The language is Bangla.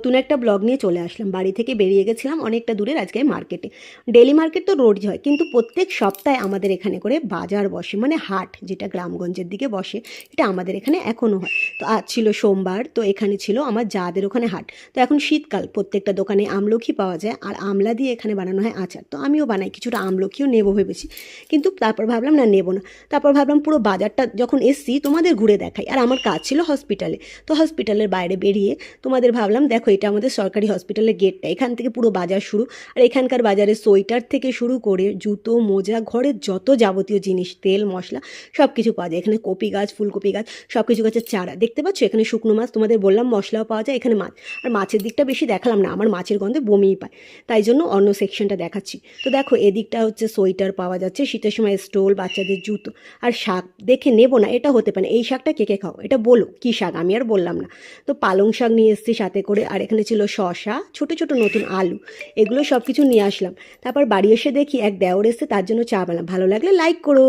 নতুন একটা ব্লগ নিয়ে চলে আসলাম। বাড়ি থেকে বেরিয়ে গেছিলাম অনেকটা দূরের আজকে মার্কেটে। ডেলি মার্কেট তো রোজই হয়, কিন্তু প্রত্যেক সপ্তাহে আমাদের এখানে করে বাজার বসে, মানে হাট, যেটা গ্রামগঞ্জের দিকে বসে, এটা আমাদের এখানে এখনও হয়। তো আজ ছিল সোমবার, তো এখানে ছিল আমার যাদের ওখানে হাট। তো এখন শীতকাল, প্রত্যেকটা দোকানে আমলকি পাওয়া যায়, আর আমলা দিয়ে এখানে বানানো হয় আচার। তো আমিও বানাই, কিছুটা আমলকিও নেবো ভেবেছি, কিন্তু তারপর ভাবলাম না, নেবো না। তারপর ভাবলাম পুরো বাজারটা যখন এসছি তোমাদের ঘুরে দেখাই। আর আমার কাজ ছিল হসপিটালে, তো হসপিটালের বাইরে বেরিয়ে তোমাদের ভাবলাম দেখো, এটা আমাদের সরকারি হসপিটালের গেটটা, এখান থেকে পুরো বাজার শুরু। আর এখানকার বাজারে সোয়েটার থেকে শুরু করে জুতো, মোজা, ঘরের যত যাবতীয় জিনিস, তেল মশলা, সব কিছু পাওয়া যায়। এখানে কপি গাছ, ফুলকপি গাছ, সব কিছু গাছের চারা দেখতে পাচ্ছ। এখানে শুকনো মাছ, তোমাদের বললাম মশলাও পাওয়া যায়। এখানে মাছ, আর মাছের দিকটা বেশি দেখালাম না, আমার মাছের গন্ধে বমিই পায়, তাই জন্য অন্য সেকশনটা দেখাচ্ছি। তো দেখো, এদিকটা হচ্ছে সোয়েটার পাওয়া যাচ্ছে, শীতের সময় স্টোল, বাচ্চাদের জুতো। আর শাক দেখে নেবো না, এটা হতে পারে। এই শাকটা কে কে খাও, এটা বলো কী শাক, আমি আর বললাম না। তো পালং শাক নিয়ে এসেছি সাথে করে, আর এখানে ছিল শসা, ছোট ছোট নতুন আলু, এগুলো সব কিছু নিয়ে আসলাম। তারপর বাড়ি এসে দেখি এক দেওর এসছে, তার জন্য চা বানালাম। ভালো লাগলে লাইক করো।